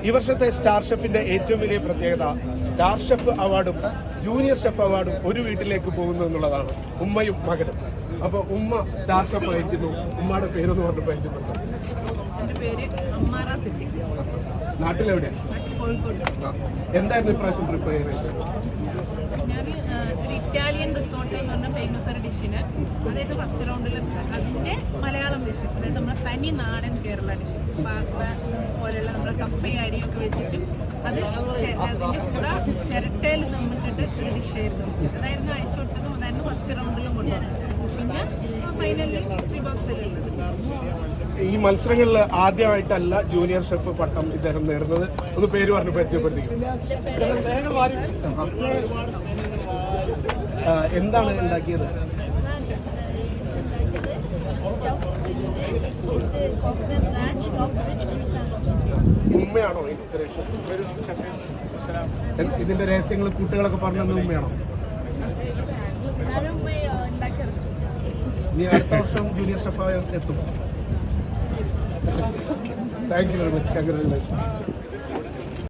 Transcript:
ഈ വർഷത്തെ സ്റ്റാർ ഷെഫിന്റെ ഏറ്റവും വലിയ പ്രത്യേകത സ്റ്റാർ ഷെഫ് അവാർഡും ജൂനിയർ ഷെഫ് അവാർഡും ഒരു വീട്ടിലേക്ക് പോകുന്നു എന്നുള്ളതാണ്. ഉമ്മയും മകനും. അപ്പോൾ ഉമ്മ സ്റ്റാർ ഷെഫ് ആയിരിക്കുന്നു. ഉമ്മയുടെ പേരൊന്ന് പറഞ്ഞ് പരിചയപ്പെട്ടു. നാട്ടിലെവിടെ? എന്തായിരുന്നു ഇപ്രാവശ്യം പ്രിപ്പയർ ചെയ്തത്? ഞാൻ ഒരു ഇറ്റാലിയൻ റിസോർട്ട് എന്ന് പറഞ്ഞ ഫേമസ് ഒരു ഡിഷിന് അതായത് ഫസ്റ്റ് റൗണ്ടിൽ അതിൻ്റെ മലയാളം ഡിഷ്, അതായത് നമ്മുടെ തനി നാടൻ കേരള ഡിഷ്, പാസ്ത പോലെയുള്ള നമ്മുടെ കപ്പയും അരിയൊക്കെ വെച്ചിട്ട് അത് അതിൻ്റെ കൂടെ ചിരട്ടയിൽ നിന്നിട്ടിട്ട് ഒരു ഡിഷായിരുന്നു. അതായിരുന്നു അയച്ചു കൊടുത്തതും അതായിരുന്നു ഫസ്റ്റ് റൗണ്ടിലും കൊണ്ടുവന്നത്. പിന്നെ ഫൈനലിൽ മിസ്റ്ററി ബോക്സിലുള്ളത്. ഈ മത്സരങ്ങളിൽ ആദ്യമായിട്ടല്ല ജൂനിയർ ഷെഫ് പട്ടം ഇദ്ദേഹം നേടുന്നത്. ഒന്ന് പേര് പറഞ്ഞ് പരിചയപ്പെടുത്തിക്കും. എന്താണ് ഉണ്ടാക്കിയത്? ഉമ്മയാണോ ഇൻസ്പിറേഷൻ? ഇതിന്റെ രഹസ്യങ്ങൾ കുട്ടികളൊക്കെ പറഞ്ഞത് ഉമ്മയാണോ? നീ അടുത്ത വർഷം ജൂനിയർ ഷെഫായി എത്തും. Thank you very much. Congratulations.